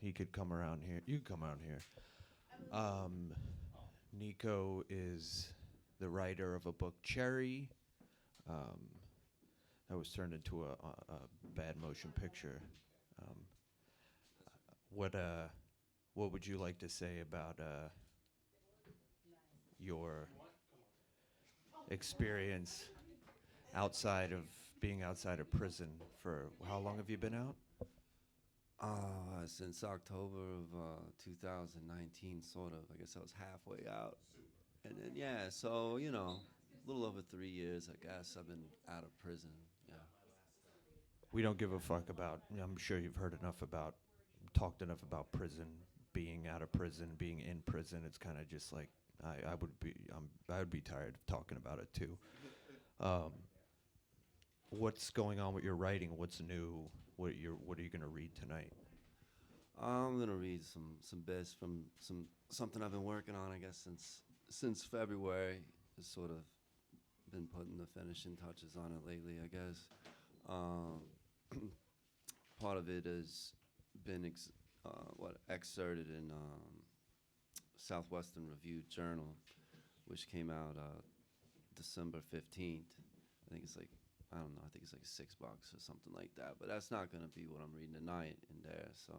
he could come around here. You could come around here. Um, Nico is the writer of a book, Cherry, um, that was turned into a bad motion picture. Um, what what would you like to say about your experience outside of being outside of prison? For how long have you been out? Since October of 2019, sort of. I guess I was halfway out. And then, yeah, so, a little over 3 years, I guess, I've been out of prison. Yeah. We don't give a fuck about. I'm sure you've heard enough about, talked enough about prison, being out of prison, being in prison. It's kind of just like I would be. I would be tired of talking about it too. Um, what's going on with your writing? What's new? What are you gonna read tonight? I'm gonna read some bits from something I've been working on, I guess, since February. It's sort of been putting the finishing touches on it lately, I guess. Um, Part of it has been excerpted in Southwestern Review Journal, which came out December 15th. I think it's like, I don't know, I think it's like $6 or something like that. But that's not going to be what I'm reading tonight in there. So,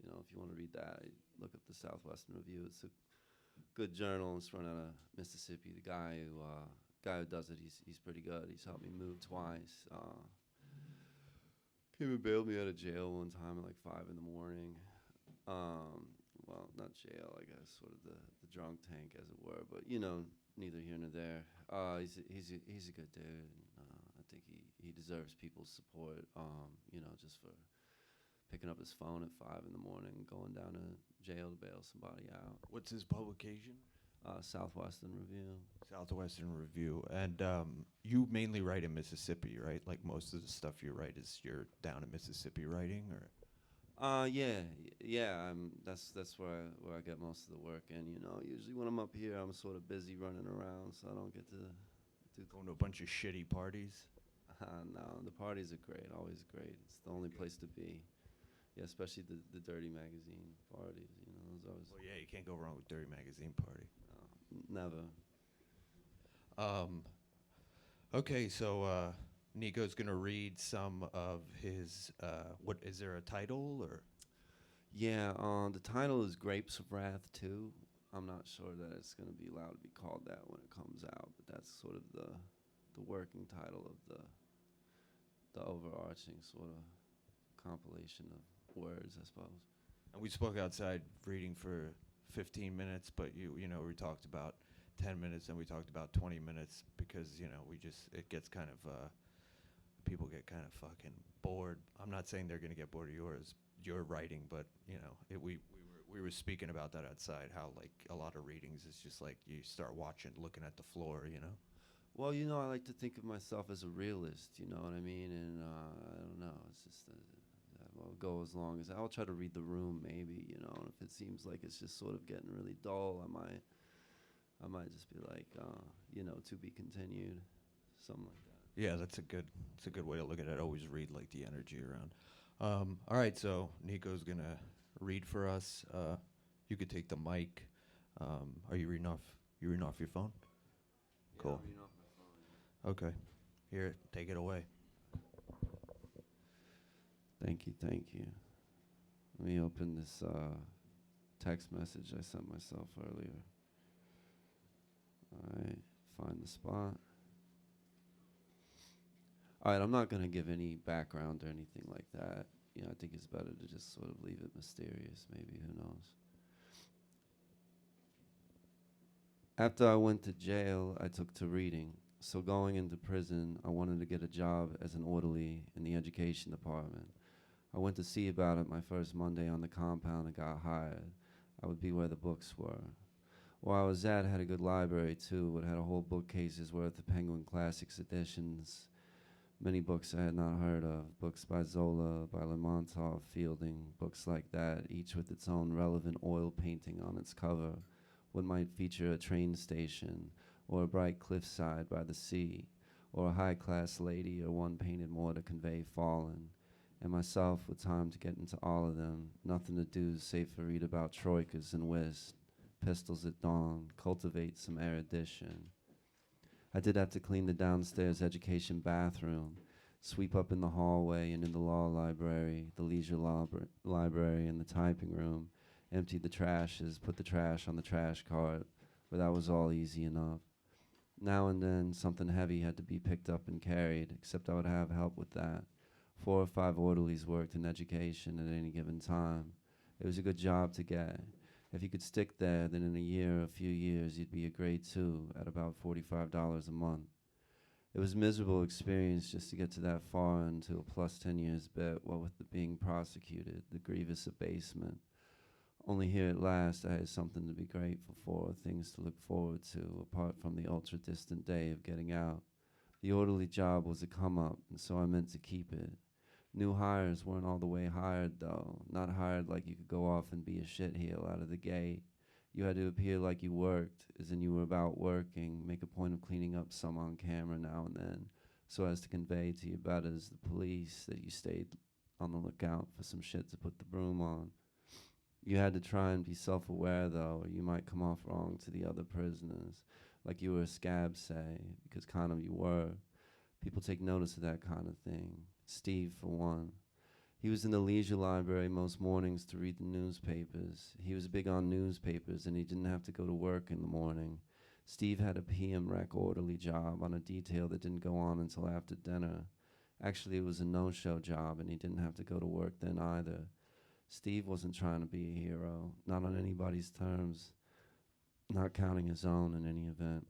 if you want to read that, look up the Southwestern Review. It's a good journal. It's run out of Mississippi. The guy who does it, he's pretty good. He's helped me move twice. Came and bailed me out of jail one time at like 5 in the morning. Um, well, not jail, I guess, sort of the drunk tank, as it were. But neither here nor there. He's a good dude. And, I think he deserves people's support. Just for picking up his phone at 5 in the morning, and going down to jail to bail somebody out. What's his publication? Southwestern Review. Southwestern Review. And you mainly write in Mississippi, right? Like most of the stuff you write is you're down in Mississippi writing, or Yeah. That's where I get most of the work. And usually when I'm up here, I'm sort of busy running around, so I don't get to do. going to a bunch of shitty parties. No, the parties are great, always great. It's the only place to be. Yeah, especially the Dirty Magazine parties. Those always. Well, yeah, you can't go wrong with Dirty Magazine Party. Never. Um, okay, so Nico's gonna read some of his. What is there a title or? Yeah, the title is Grapes of Wrath 2. I'm not sure that it's going to be allowed to be called that when it comes out, but that's sort of the working title of the overarching sort of compilation of words, I suppose. And we spoke outside reading for 15 minutes, but we talked about 10 minutes and we talked about 20 minutes because it gets kind of people get kind of fucking bored. I'm not saying they're gonna get bored of your writing, but we were speaking about that outside. How like a lot of readings is just like you start watching, looking at the floor. Well, I like to think of myself as a realist, you know what I mean? And I don't know, it's just I'll go as long as I'll try to read the room, maybe, and if it seems like it's just sort of getting really dull, I might just be like, to be continued, something like that. Yeah, that's a good way to look at it. Always read like the energy around. All right, so Nico's gonna read for us. You could take the mic. Are you reading off? You reading off your phone? Cool. Yeah, off my phone. Okay. Here, take it away. Thank you. Let me open this text message I sent myself earlier. All right, find the spot. All right, I'm not going to give any background or anything like that. I think it's better to just sort of leave it mysterious, maybe, who knows. After I went to jail, I took to reading. So going into prison, I wanted to get a job as an orderly in the education department. I went to see about it my first Monday on the compound and got hired. I would be where the books were. Where I was at had a good library too. It had a whole bookcases worth of Penguin Classics editions. Many books I had not heard of. Books by Zola, by Lermontov, Fielding, books like that, each with its own relevant oil painting on its cover. What might feature a train station, or a bright cliffside by the sea, or a high-class lady, or one painted more to convey fallen. and myself with time to get into all of them. Nothing to do save for read about troikas and whist, pistols at dawn, cultivate some erudition. I did have to clean the downstairs education bathroom, sweep up in the hallway and in the law library, the leisure library and the typing room, empty the trashes, put the trash on the trash cart, but that was all easy enough. Now and then, something heavy had to be picked up and carried, except I would have help with that. 4 or 5 orderlies worked in education at any given time. It was a good job to get. If you could stick there, then in a year or a few years, you'd be a grade 2 at about $45 a month. It was a miserable experience just to get to that far into a plus 10 years bit, what with the being prosecuted, the grievous abasement. Only here at last I had something to be grateful for, things to look forward to, apart from the ultra-distant day of getting out. The orderly job was a come-up, and so I meant to keep it. New hires weren't all the way hired, though. Not hired like you could go off and be a shitheel out of the gate. You had to appear like you worked, as in you were about working, make a point of cleaning up some on camera now and then, so as to convey to your betters, the police, that you stayed on the lookout for some shit to put the broom on. You had to try and be self-aware, though, or you might come off wrong to the other prisoners, like you were a scab, say, because kind of you were. People take notice of that kind of thing. Steve, for one. He was in the leisure library most mornings to read the newspapers. He was big on newspapers, and he didn't have to go to work in the morning. Steve had a PM rec orderly job on a detail that didn't go on until after dinner. Actually, it was a no-show job, and he didn't have to go to work then either. Steve wasn't trying to be a hero, not on anybody's terms, not counting his own in any event,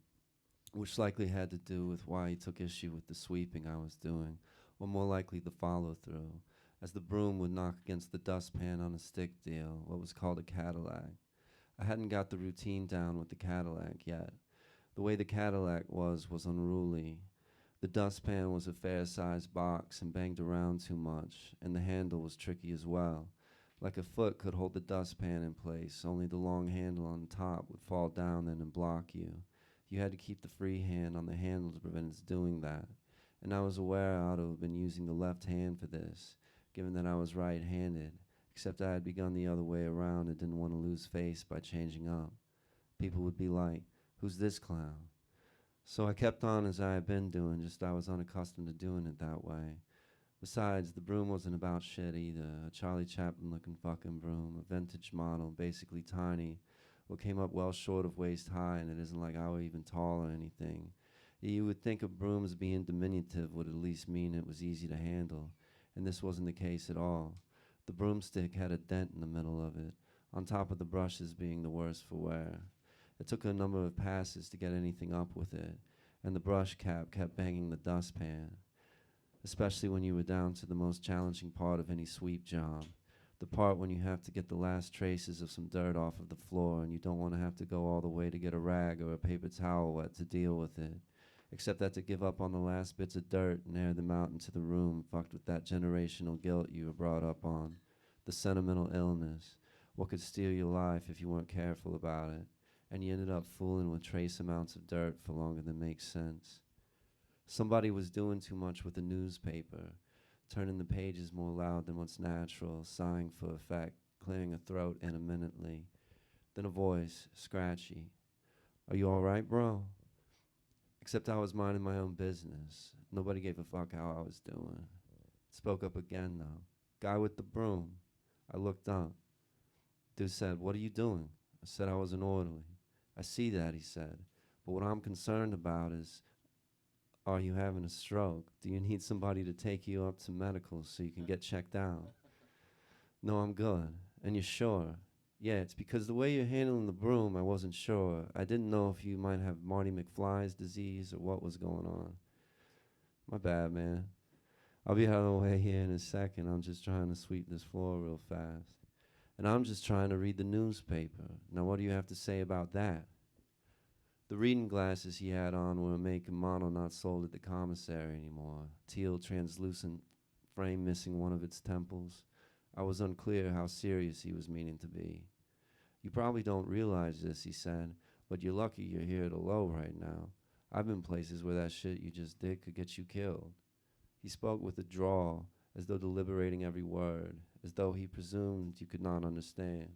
which likely had to do with why he took issue with the sweeping I was doing, or more likely the follow-through, as the broom would knock against the dustpan on a stick deal, what was called a Cadillac. I hadn't got the routine down with the Cadillac yet. The way the Cadillac was unruly. The dustpan was a fair-sized box and banged around too much, and the handle was tricky as well. Like a foot could hold the dustpan in place, only the long handle on top would fall down then and block you. You had to keep the free hand on the handle to prevent its doing that. And I was aware I ought to have been using the left hand for this, given that I was right-handed, except I had begun the other way around and didn't want to lose face by changing up. People would be like, "Who's this clown?" So I kept on as I had been doing, just I was unaccustomed to doing it that way. Besides, the broom wasn't about shit either. A Charlie Chaplin-looking fucking broom, a vintage model, basically tiny, what came up well short of waist high, and it isn't like I were even tall or anything. You would think a broom as being diminutive would at least mean it was easy to handle, and this wasn't the case at all. The broomstick had a dent in the middle of it, on top of the brushes being the worse for wear. It took a number of passes to get anything up with it, and the brush cap kept banging the dustpan, especially when you were down to the most challenging part of any sweep job, the part when you have to get the last traces of some dirt off of the floor and you don't want to have to go all the way to get a rag or a paper towel wet to deal with it, except that to give up on the last bits of dirt and air them out into the room fucked with that generational guilt you were brought up on, the sentimental illness, what could steal your life if you weren't careful about it, and you ended up fooling with trace amounts of dirt for longer than makes sense. Somebody was doing too much with the newspaper, turning the pages more loud than what's natural, sighing for effect, clearing a throat intermittently. Then a voice, scratchy. "Are you all right, bro?" Except I was minding my own business. Nobody gave a fuck how I was doing. Spoke up again, though. Guy with the broom. I looked up. Dude said, "What are you doing?" I said I was an orderly. "I see that," he said. "But what I'm concerned about is, are you having a stroke? Do you need somebody to take you up to medical so you can get checked out?" "No, I'm good." "And you're sure?" "Yeah, it's because the way you're handling the broom, I wasn't sure. I didn't know if you might have Marty McFly's disease or what was going on." "My bad, man. I'll be out of the way here in a second. I'm just trying to sweep this floor real fast. And I'm just trying to read the newspaper. Now what do you have to say about that?" The reading glasses he had on were a make and model not sold at the commissary anymore. Teal translucent frame missing one of its temples. I was unclear how serious he was meaning to be. "You probably don't realize this," he said, "but you're lucky you're here at a low right now. I've been places where that shit you just did could get you killed." He spoke with a drawl, as though deliberating every word, as though he presumed you could not understand.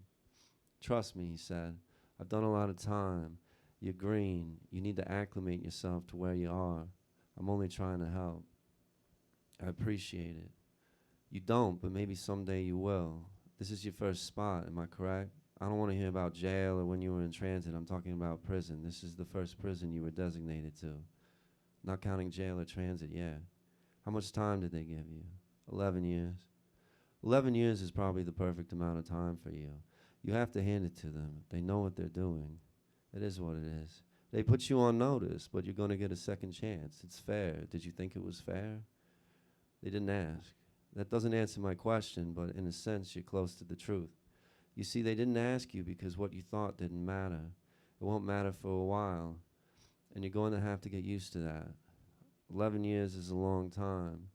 Trust me, he said. I've done a lot of time. You're green. You need to acclimate yourself to where you are. I'm only trying to help. I appreciate it. You don't, but maybe someday you will. This is your first spot, am I correct? I don't want to hear about jail or when you were in transit. I'm talking about prison. This is the first prison you were designated to. Not counting jail or transit, yeah. How much time did they give you? 11 years. 11 years is probably the perfect amount of time for you. You have to hand it to them. They know what they're doing. It is what it is. They put you on notice, but you're going to get a second chance. It's fair. Did you think it was fair? They didn't ask. That doesn't answer my question, but in a sense, you're close to the truth. You see, they didn't ask you because what you thought didn't matter. It won't matter for a while, and you're going to have to get used to that. 11 years is a long time.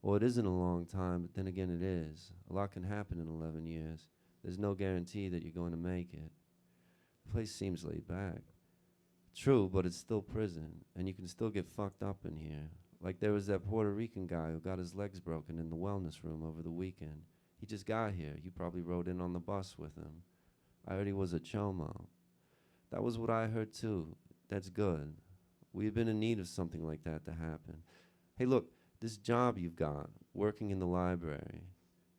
Well, it isn't a long time, but then again it is. A lot can happen in 11 years. There's no guarantee that you're going to make it. The place seems laid back. True, but it's still prison, and you can still get fucked up in here. Like there was that Puerto Rican guy who got his legs broken in the wellness room over the weekend. He just got here. You probably rode in on the bus with him. I heard he was a chomo. That was what I heard too. That's good. We've been in need of something like that to happen. Hey, look, this job you've got, working in the library,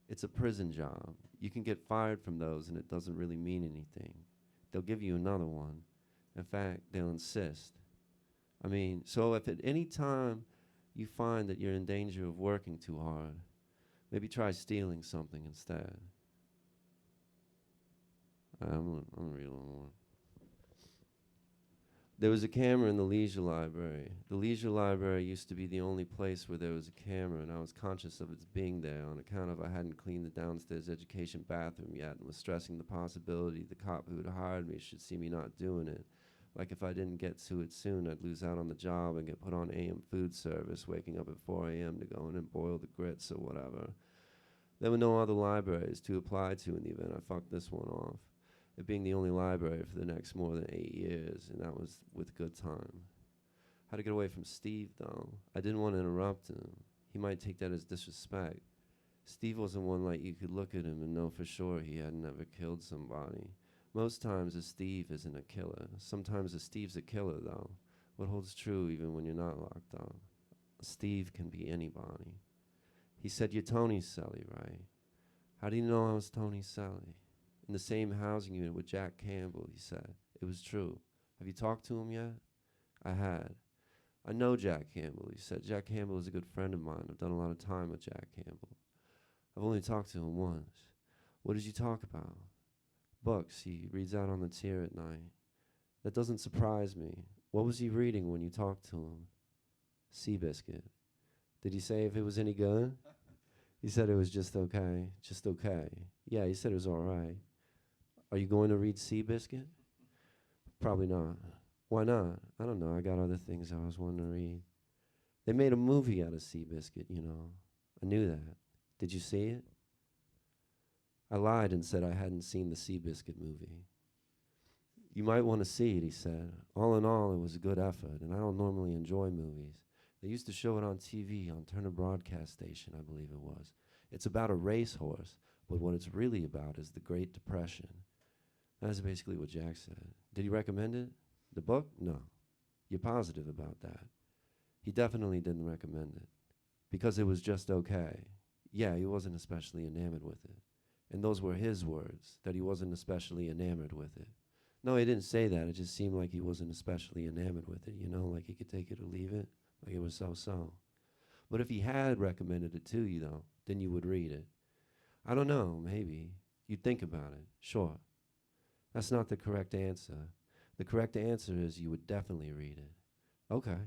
it's a prison job. You can get fired from those and it doesn't really mean anything. They'll give you another one. In fact, they'll insist. I mean, so if at any time you find that you're in danger of working too hard, maybe try stealing something instead. I'm reading more. There was a camera in the leisure library. The leisure library used to be the only place where there was a camera, and I was conscious of its being there on account of I hadn't cleaned the downstairs education bathroom yet and was stressing the possibility the cop who had hired me should see me not doing it. Like if I didn't get to it soon, I'd lose out on the job and get put on AM food service, waking up at 4 a.m. to go in and boil the grits or whatever. There were no other libraries to apply to in the event I fucked this one off. It being the only library for the next more than 8 years, and that was with good time. How to get away from Steve, though. I didn't want to interrupt him. He might take that as disrespect. Steve wasn't one like you could look at him and know for sure he hadn't ever killed somebody. Most times a Steve isn't a killer. Sometimes a Steve's a killer, though. What holds true even when you're not locked up? A Steve can be anybody. He said, "You're Tony's celly, right?" How do you know I was Tony's celly? In the same housing unit with Jack Campbell, he said. It was true. Have you talked to him yet? I had. I know Jack Campbell, he said. Jack Campbell is a good friend of mine. I've done a lot of time with Jack Campbell. I've only talked to him once. What did you talk about? Books he reads out on the tier at night. That doesn't surprise me. What was he reading when you talked to him? Seabiscuit. Did he say if it was any good? He said it was just okay. Just okay. Yeah, he said it was all right. Are you going to read Seabiscuit? Probably not. Why not? I don't know. I got other things I was wanting to read. They made a movie out of Seabiscuit, you know. I knew that. Did you see it? I lied and said I hadn't seen the Seabiscuit movie. You might want to see it, he said. All in all, it was a good effort, and I don't normally enjoy movies. They used to show it on TV, on Turner Broadcast Station, I believe it was. It's about a racehorse, but what it's really about is the Great Depression. That's basically what Jack said. Did he recommend it? The book? No. You're positive about that? He definitely didn't recommend it. Because it was just okay. Yeah, he wasn't especially enamored with it. And those were his words, that he wasn't especially enamored with it. No, he didn't say that. It just seemed like he wasn't especially enamored with it, you know, like he could take it or leave it, like it was so-so. But if he had recommended it to you, though, then you would read it. I don't know, maybe. You'd think about it, sure. That's not the correct answer. The correct answer is you would definitely read it. Okay.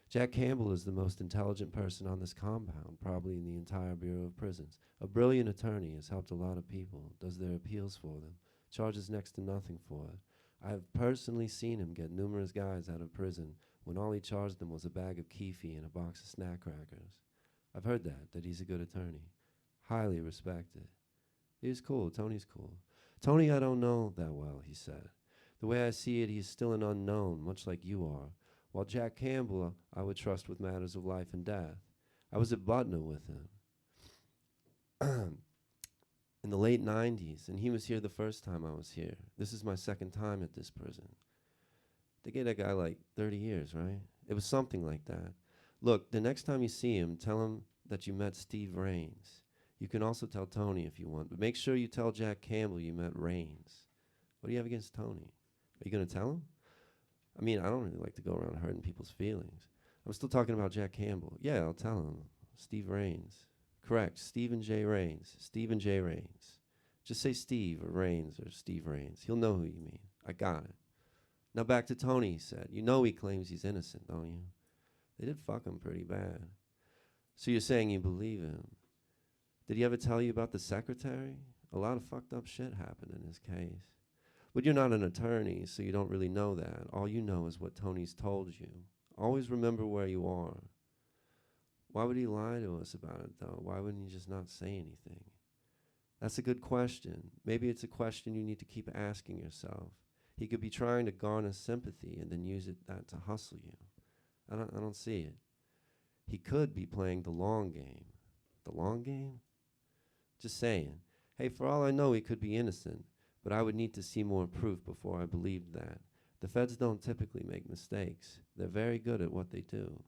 Jack Campbell is the most intelligent person on this compound, probably in the entire Bureau of Prisons. A brilliant attorney, has helped a lot of people, does their appeals for them, charges next to nothing for it. I have personally seen him get numerous guys out of prison when all he charged them was a bag of keefy and a box of snack crackers. I've heard that he's a good attorney. Highly respected. He's cool. Tony's cool. Tony I don't know that well, he said. The way I see it, he's still an unknown, much like you are. While Jack Campbell I would trust with matters of life and death. I was at Butner with him. in the late 90s, and he was here the first time I was here. This is my second time at this prison. They gave that guy like 30 years, right? It was something like that. Look, the next time you see him, tell him that you met Steve Raines. You can also tell Tony if you want, but make sure you tell Jack Campbell you met Raines. What do you have against Tony? Are you going to tell him? I mean, I don't really like to go around hurting people's feelings. I'm still talking about Jack Campbell. Yeah, I'll tell him. Steve Raines. Correct. Stephen J. Raines. Stephen J. Raines. Just say Steve or Raines or Steve Raines. He'll know who you mean. I got it. Now back to Tony, he said. You know he claims he's innocent, don't you? They did fuck him pretty bad. So you're saying you believe him. Did he ever tell you about the secretary? A lot of fucked up shit happened in his case. But you're not an attorney, so you don't really know that. All you know is what Tony's told you. Always remember where you are. Why would he lie to us about it, though? Why wouldn't he just not say anything? That's a good question. Maybe it's a question you need to keep asking yourself. He could be trying to garner sympathy and then use that to hustle you. I don't see it. He could be playing the long game. The long game? Just saying. Hey, for all I know, he could be innocent, but I would need to see more proof before I believed that. The feds don't typically make mistakes. They're very good at what they do.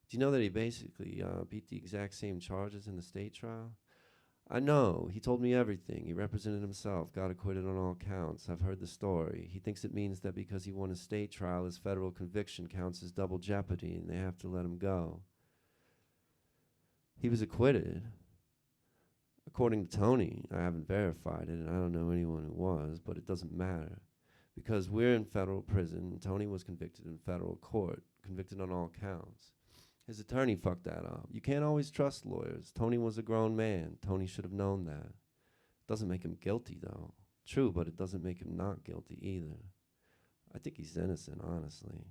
Do you know that he basically beat the exact same charges in the state trial? I know. He told me everything. He represented himself, got acquitted on all counts. I've heard the story. He thinks it means that because he won a state trial, his federal conviction counts as double jeopardy and they have to let him go. He was acquitted. According to Tony, I haven't verified it, and I don't know anyone who was, but it doesn't matter. Because we're in federal prison, Tony was convicted in federal court, convicted on all counts. His attorney fucked that up. You can't always trust lawyers. Tony was a grown man. Tony should have known that. Doesn't make him guilty, though. True, but it doesn't make him not guilty either. I think he's innocent, honestly.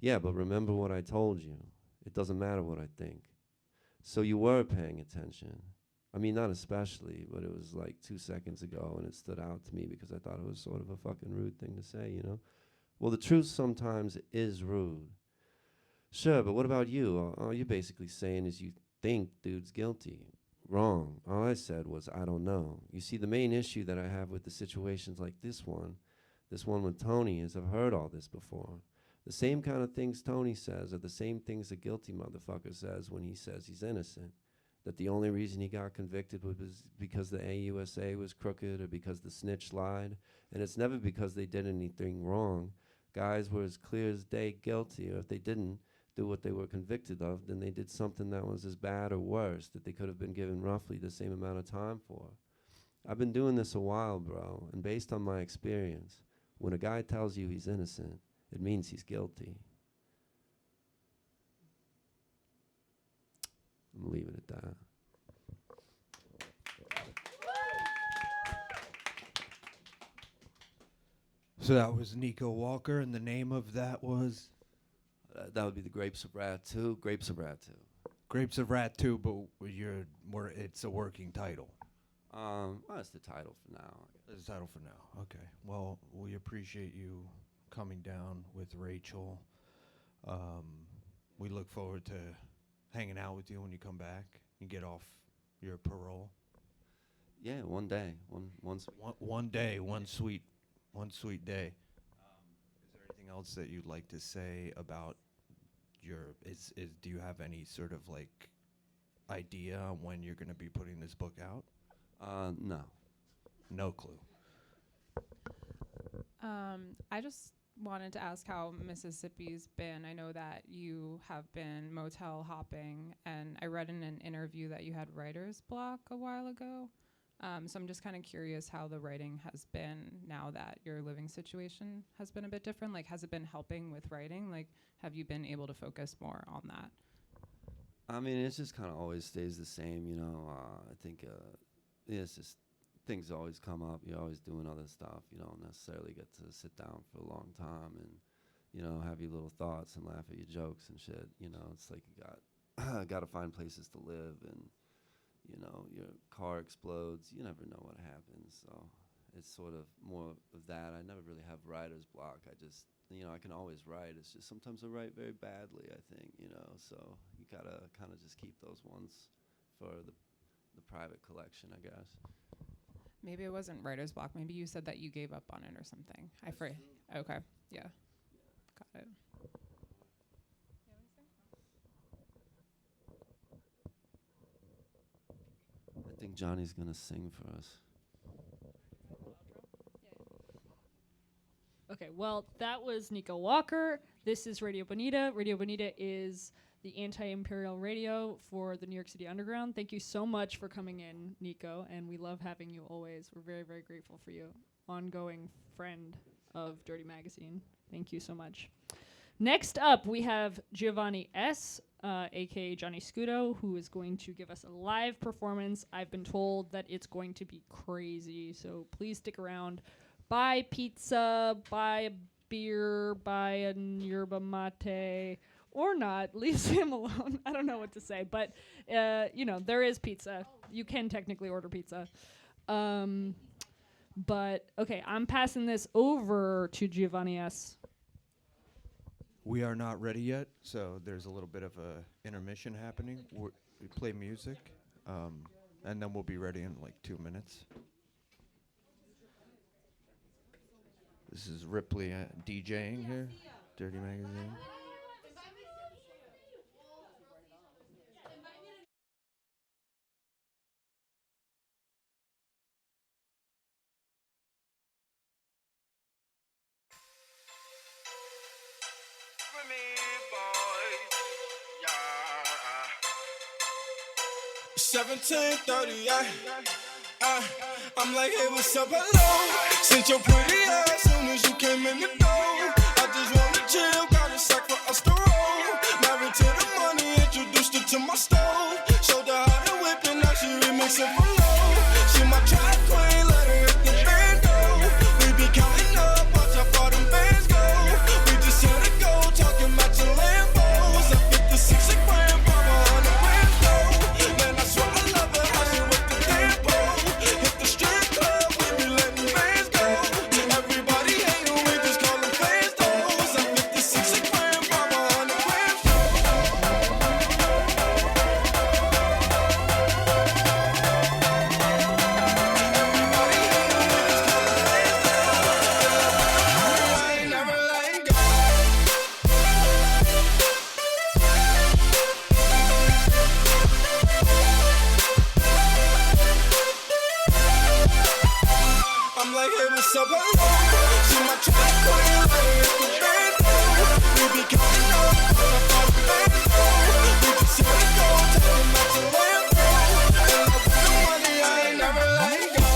Yeah, but remember what I told you. It doesn't matter what I think. So you were paying attention. I mean, not especially, but it was like 2 seconds ago, and it stood out to me because I thought it was sort of a fucking rude thing to say, you know? Well, the truth sometimes is rude. Sure, but what about you? All you're basically saying is you think dude's guilty. Wrong. All I said was, I don't know. You see, the main issue that I have with the situations like this one with Tony, is I've heard all this before. The same kind of things Tony says are the same things a guilty motherfucker says when he says he's innocent. That the only reason he got convicted was because the AUSA was crooked or because the snitch lied. And it's never because they did anything wrong. Guys were as clear as day guilty, or if they didn't do what they were convicted of, then they did something that was as bad or worse that they could have been given roughly the same amount of time for. I've been doing this a while, bro, and based on my experience, when a guy tells you he's innocent, it means he's guilty. I'm gonna leave it at that. So that was Nico Walker, and the name of that was That would be the Grapes of Wrath 2. Grapes of Wrath 2. Grapes of Wrath 2, but it's a working title. That's the title for now. That's the title for now. Okay. Well, we appreciate you coming down with Rachel. We look forward to hanging out with you when you come back and get off your parole. Yeah, one day, One day, one sweet day. Is there anything else that you'd like to say about do you have any sort of like idea on when you're going to be putting this book out? No. No clue. I just wanted to ask how Mississippi's been. I know that you have been motel hopping, and I read in an interview that you had writer's block a while ago. So I'm just kind of curious how the writing has been now that your living situation has been a bit different. Like, has it been helping with writing? Like, have you been able to focus more on that? I mean, it just kind of always stays the same, you know. I think it's just things always come up. You're always doing other stuff. You don't necessarily get to sit down for a long time and, you know, have your little thoughts and laugh at your jokes and shit. You know, it's like you got to find places to live, and you know, your car explodes. You never know what happens. So it's sort of more of that. I never really have writer's block. I just, you know, I can always write. It's just sometimes I write very badly, I think, you know. So you got to kind of just keep those ones for the the private collection, I guess. Maybe it wasn't writer's block. Maybe you said that you gave up on it or something. Okay. Yeah. Got it. I think Johnny's gonna sing for us. Okay, well, that was Nico Walker. This is Radio Bonita. Radio Bonita is the anti-imperial radio for the New York City Underground. Thank you so much for coming in, Nico, and we love having you always. We're very, very grateful for you. Ongoing friend of Dirty Magazine. Thank you so much. Next up, we have Giovanni S., a.k.a. Johnny Scudo, who is going to give us a live performance. I've been told that it's going to be crazy, so please stick around. Buy pizza, buy a beer, buy a yerba mate, or not. Leave him alone. I don't know what to say, but, there is pizza. You can technically order pizza. But, okay, I'm passing this over to Giovanni S. We are not ready yet, so there's a little bit of a intermission happening. We play music, and then we'll be ready in like 2 minutes. This is Ripley DJing here, Dirty Magazine. I'm like, hey, what's up, hello? Since your pretty ass soon as you came in the door. I just wanna chill, got a sack for us to roll. Married to the money, introduced her to my stove. Showed her how to whip and now she remixing for low. She my track queen, let her hit the bando. We be counting up, watch how far them bands go. We just here to go, talking matching Lambos. I 56 a grand, 500 grand though. Man, I swear I love her, how she with the tempo. Hit the strip club, we be letting fans go. Everybody hate her, we just call them fans though. I 56 a grand, 500 grand though. I'm like, hey, what's up, hello? See my track queen, let her hit the bando. We be counting up, all up our bando. We just here to go, talking about the Lambo. And I with the money, I ain't never letting go.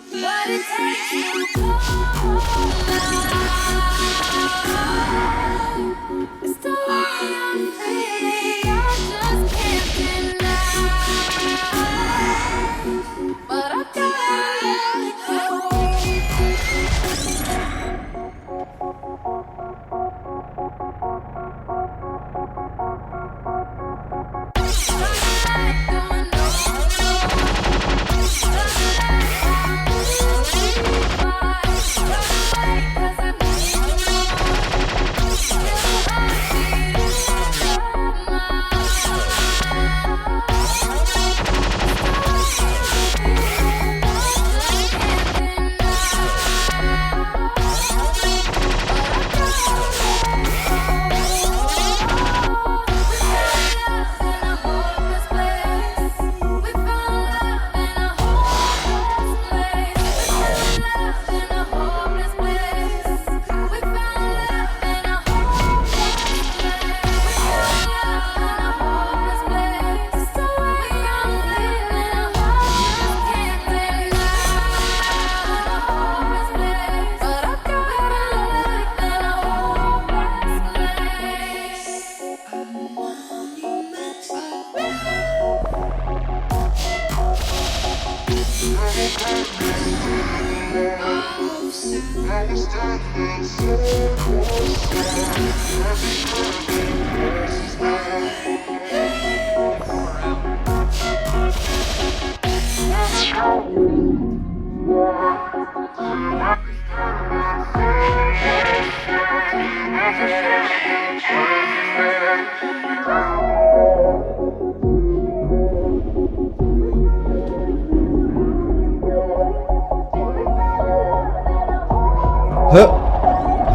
What it takes to go it's the way I'm feeling, I just can't deny. But I gotta let it go.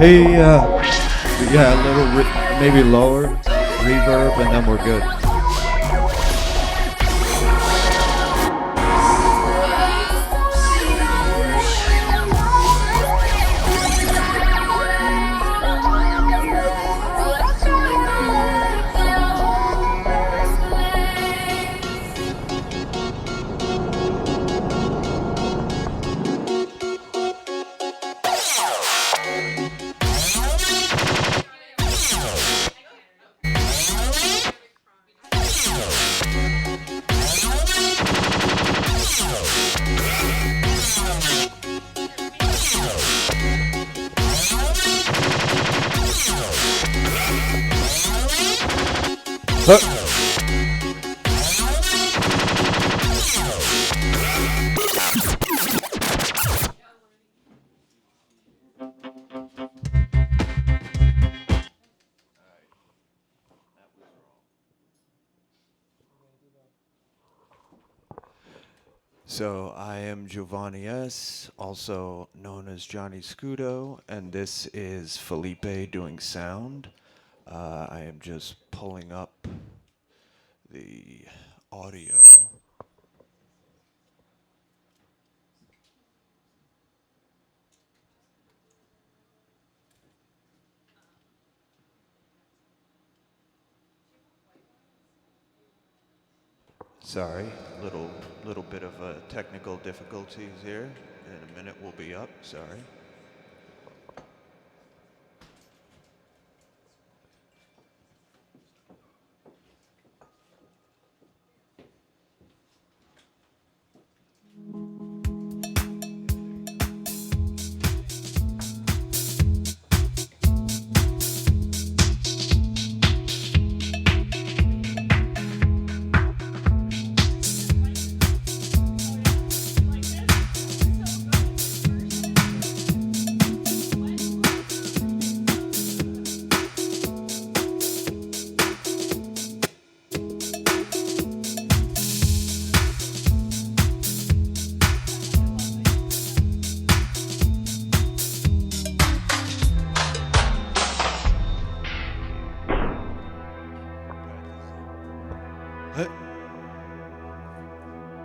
Hey, yeah, a little, maybe lower reverb, and then we're good. So I am Giovanni S., also known as Johnny Scudo, and this is Felipe doing sound. I am just pulling up the audio. Sorry, little bit of technical difficulties here. In a minute we'll be up, sorry.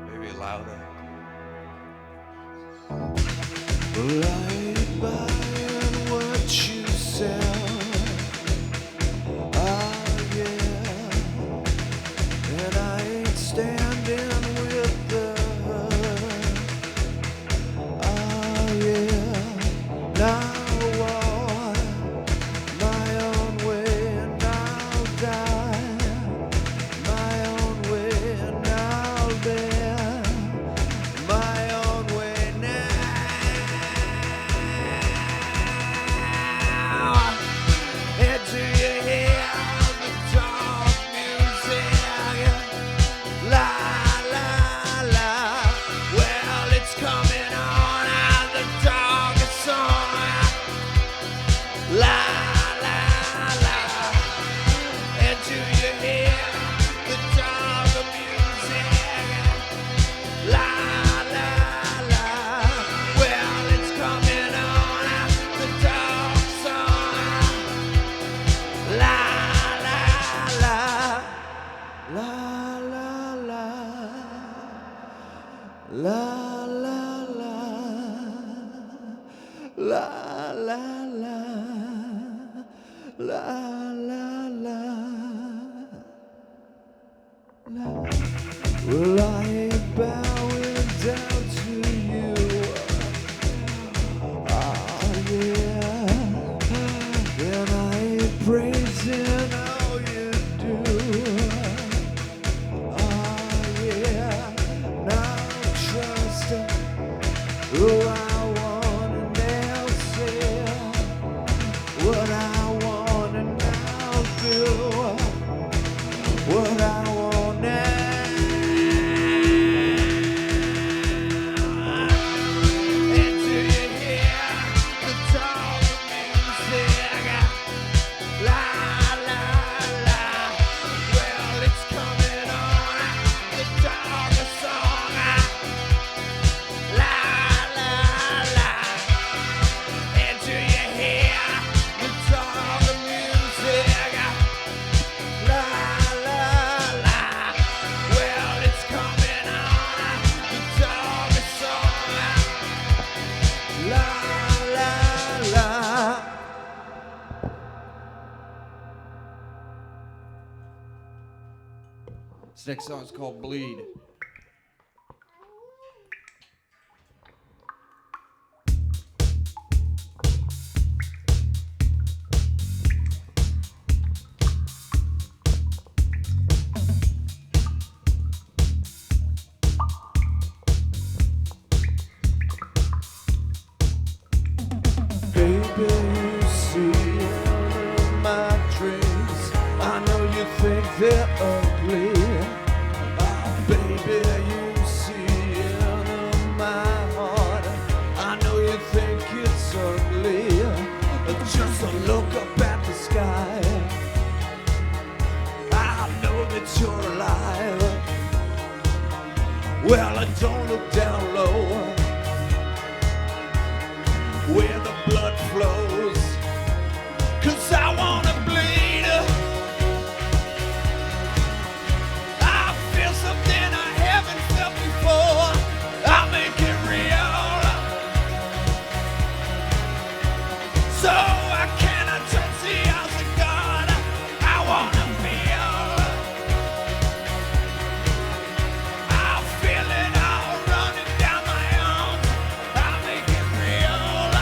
Maybe louder. Right by what you sell. Oh yeah. And I ain't standing with the oh yeah. Now I walk my own way and I'll die my own way and I'll bear my own way now. And do you hear the dark music? La la la. Well, it's coming on and the dark is song. La la la. And do you hear the dark music? La la la. Well, it's coming on the dark song. La la la. La la la. La la la. La la la. La la la. Well, I ain't bowing down to you. Oh yeah. And I ain't praising all you do. Oh yeah. Now trust who I want and This next song is called Bleed. Baby, you see in my dreams. I know you think they're ugly. Baby, you see in my heart. I know you think it's ugly. Just look up at the sky. I know that you're alive. Well, don't look down low where the blood flows, 'cause I wanna bleed. I feel something I haven't felt before. I'll make it real, so I cannot touch the eyes of God. I wanna feel. I feel it all running down my arms. I'll make it real.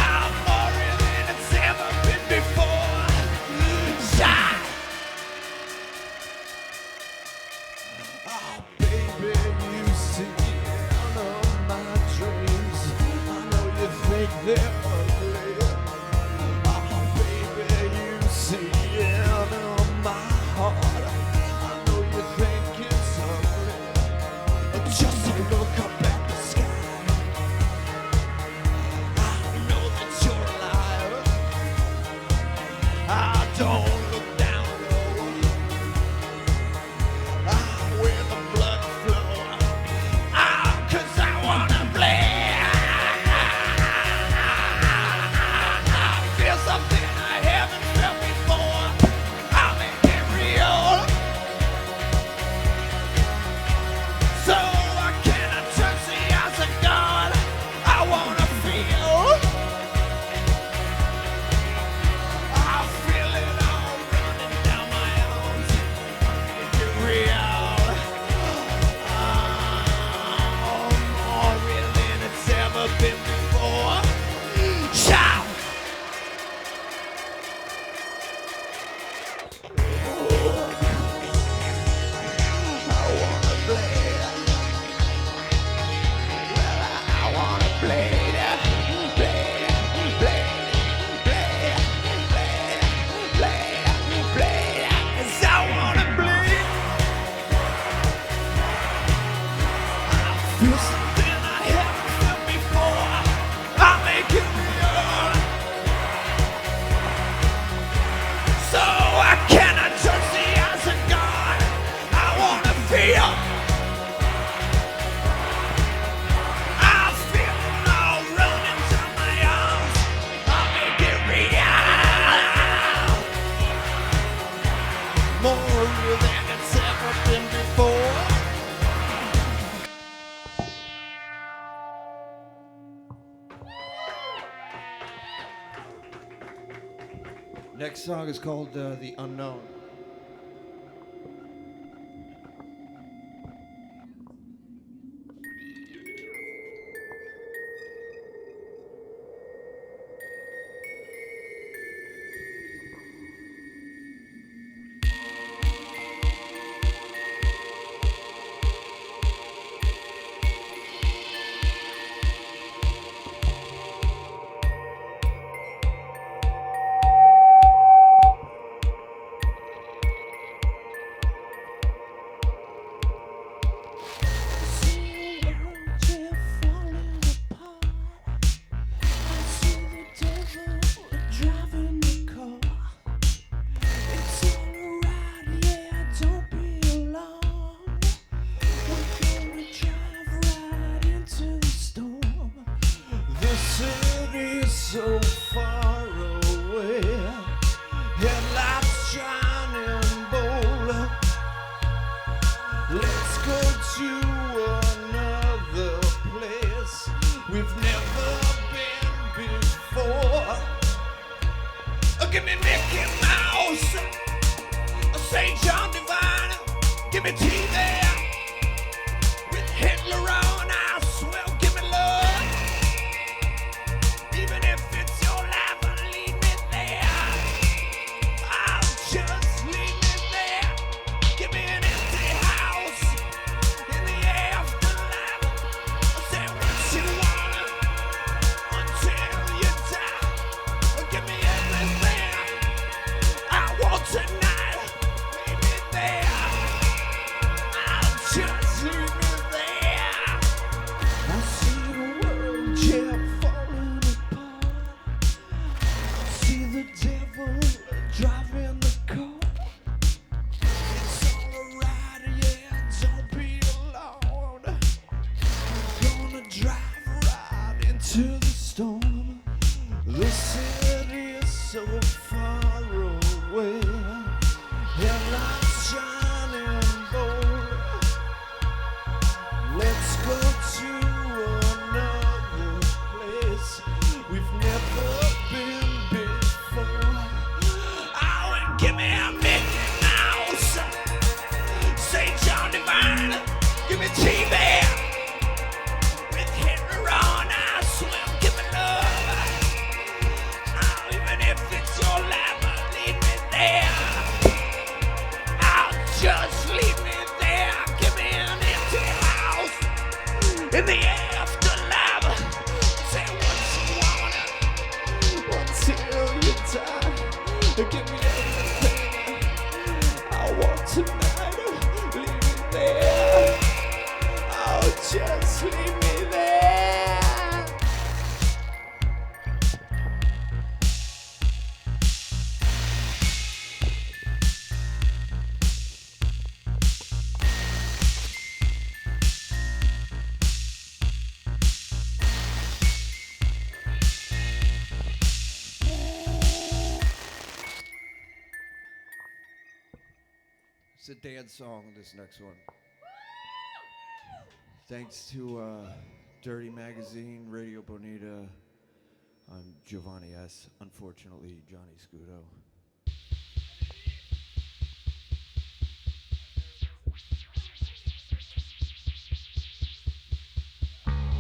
I'm more real than it's ever been before. Shine. Oh, baby, you see in all my dreams. I know you think they're ugly. Oh, baby, you see in all my heart. I know you think it's ugly. Just look up at the sky. I know that you're alive. I don't look down low. Where the blood flows. 'Cause I wanna bleed. I feel something I haven't felt before. I'll make it real, so I cannot touch the eyes of God. I wanna feel. I feel it all running down my arms. Make it real. More real than it's ever been before. Shout! I wanna bleed. Well, I wanna bleed. Bleed, bleed, bleed, bleed, bleed, bleed. 'Cause I wanna bleed. I feel something I haven't felt before. I'll make it real, so I cannot touch the eyes of God. I wanna feel. I feel it all running down my arms. I'll make it real, more real than it's ever been before. Next song is called The Unknown. So far away, headlights shining bold. Let's go to another place we've never been before. Give me Mickey Mouse, to the storm. The city is so far away. Headlights shining bold. Let's go to another place we've never been before. Oh, and give me a Mickey Mouse, St. John Divine, give me TV. With Hitler on, I swim, give me love. Oh, even if it's your life, lead me there. Oh, just lead me there. Give me an empty house in the afterlife. Say what you want until you die. Give me everything I want tonight. Leave me there. Oh, just leave me there. It's a dance song, this next one. Thanks to Dirty Magazine, Radio Bonita. I'm Giovanni S. Unfortunately, Johnny Scudo.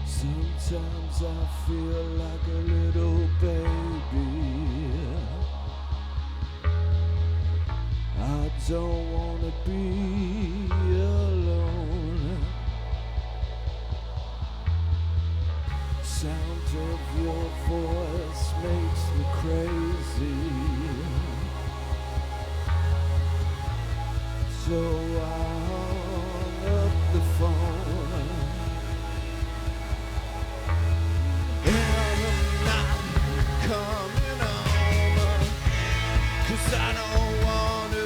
Sometimes I feel like a little baby. I don't wanna be alone. Sound of your voice makes me crazy. So I hung up the phone. And I'm not coming home, 'cause I don't want to.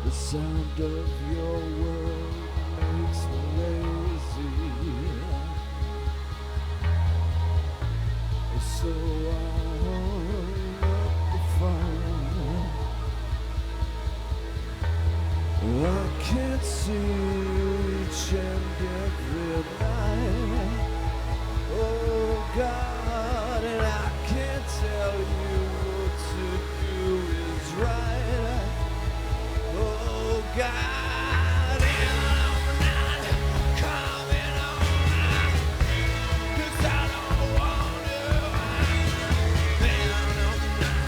The sound of your world makes me lazy. So I hung up the phone. I can't see each and every night. Oh God, and I can't tell you what to do is right. Oh God, and I'm not coming home, 'cause I don't want to. And I'm not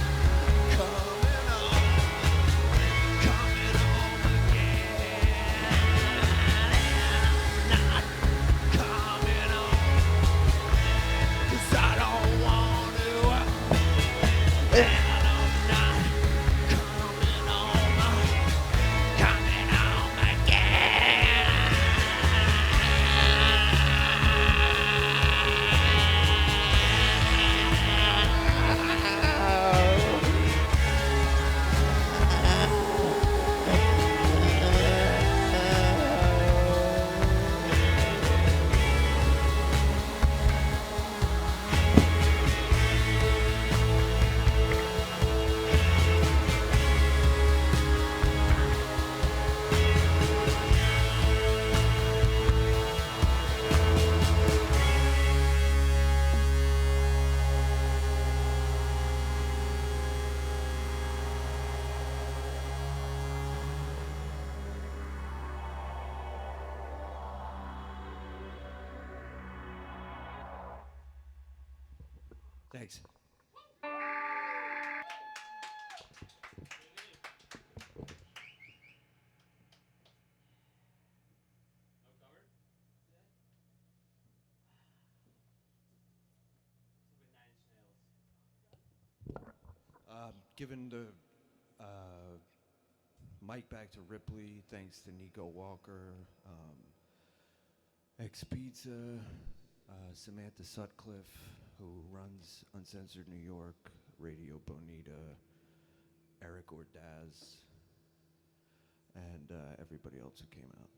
coming home again. And I'm not coming home, 'cause I don't want to. And thanks. Giving the mic back to Ripley, thanks to Nico Walker, Xpizza, Samantha Sutcliffe, who runs Uncensored New York, Radio Bonita, Eric Ordaz, and everybody else who came out.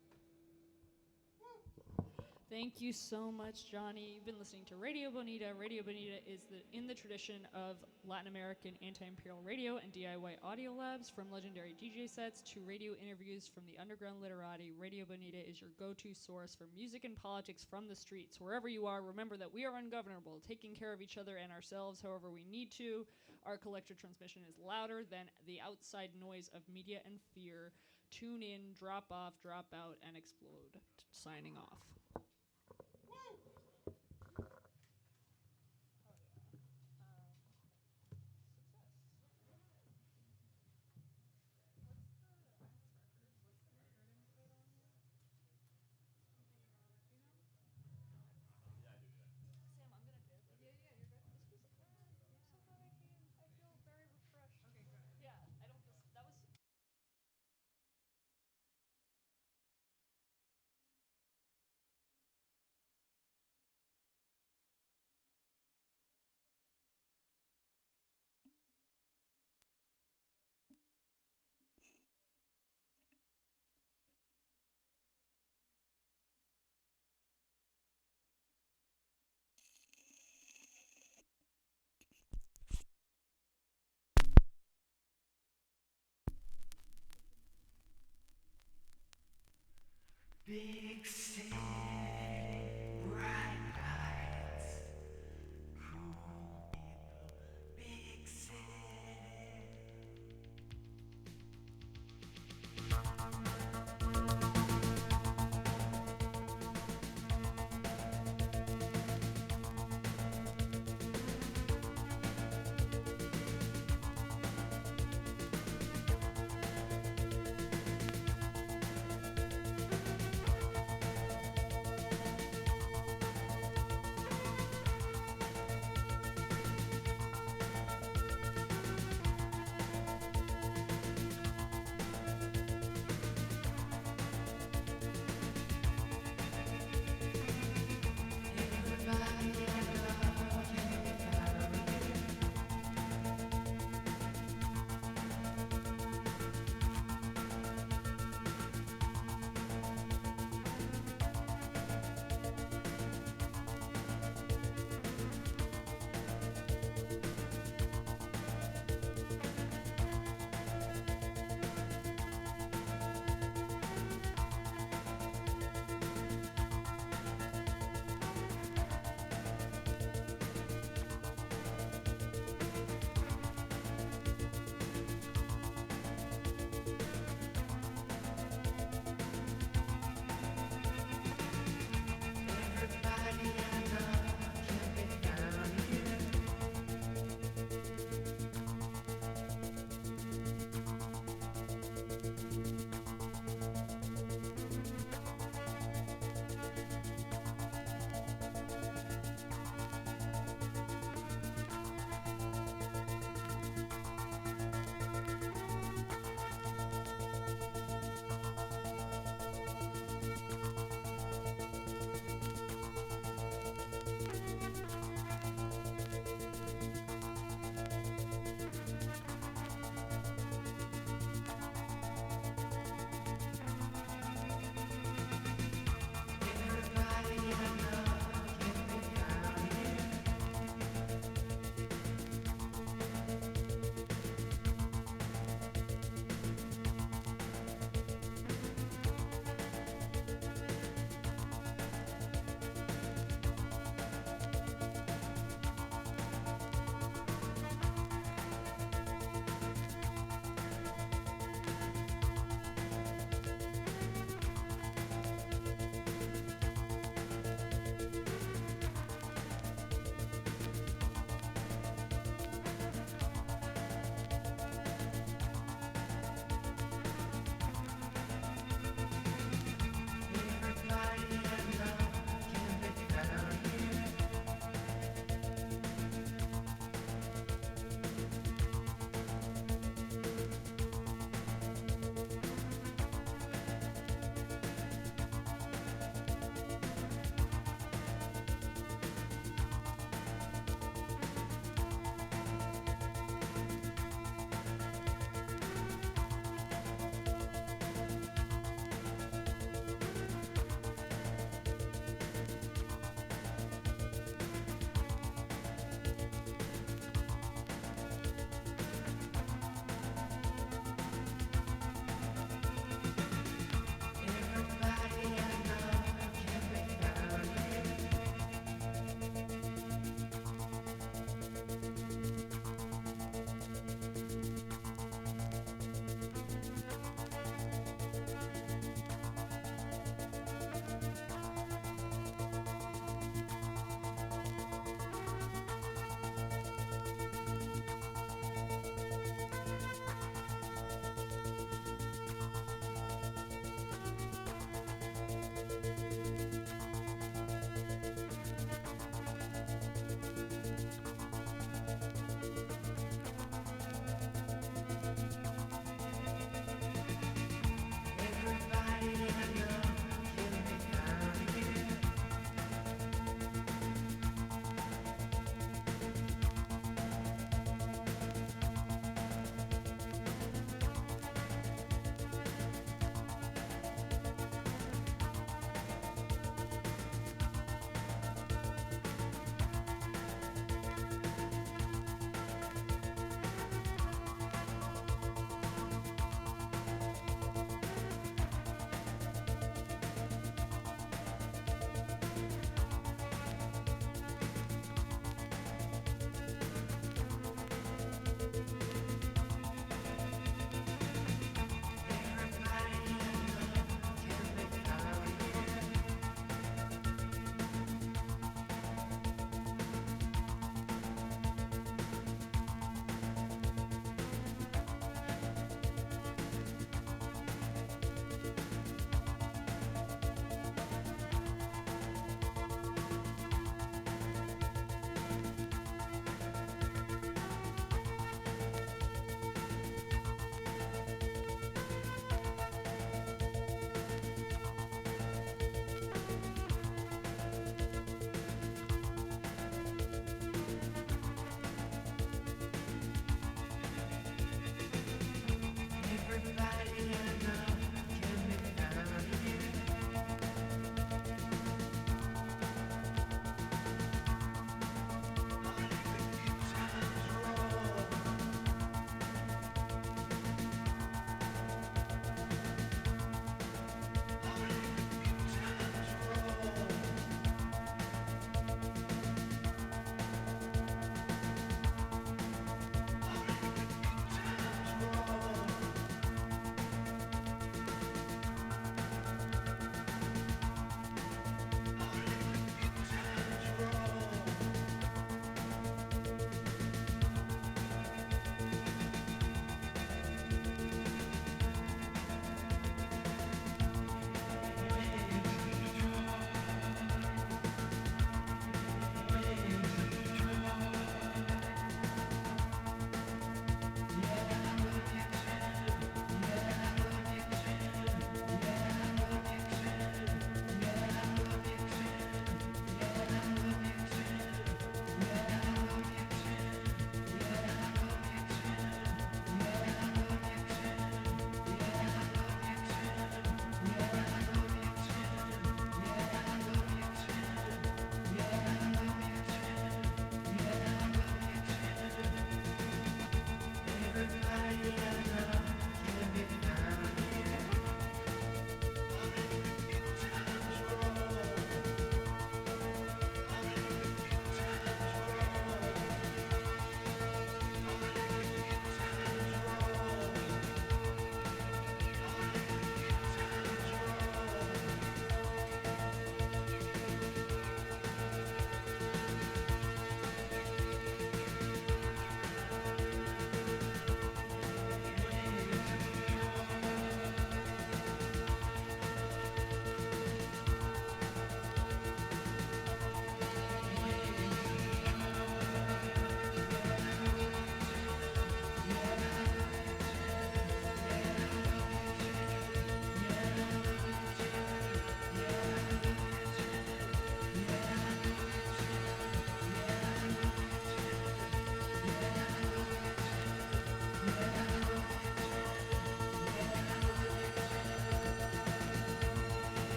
Thank you so much, Johnny. You've been listening to Radio Bonita. Radio Bonita is in the tradition of Latin American anti-imperial radio and DIY audio labs, from legendary DJ sets to radio interviews from the underground literati. Radio Bonita is your go-to source for music and politics from the streets. Wherever you are, remember that we are ungovernable, taking care of each other and ourselves however we need to. Our collective transmission is louder than the outside noise of media and fear. Tune in, drop off, drop out, and explode. Signing off. Big city, bright lights, cool people, big city.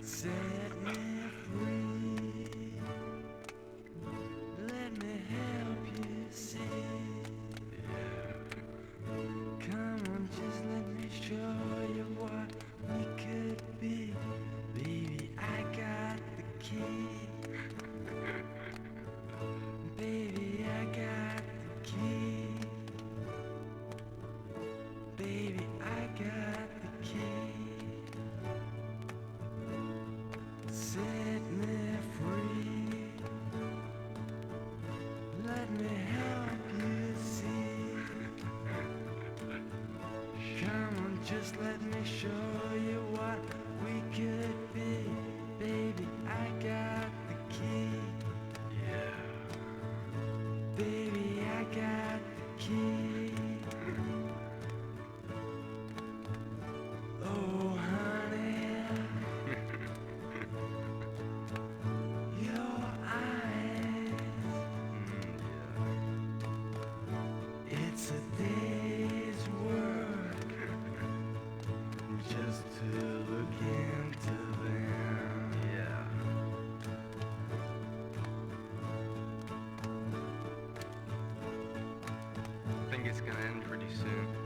Set me free. Let me help you see. Come on, just let me show you what we could be. Baby, I got the key. Baby, I got the key. Baby, I got the key. Set me free. Let me help you see. Come on, just let me show you what we could be. Baby, I got the key. Yeah. Baby, I got the key. Oh, honey. Your eyes gonna end pretty soon.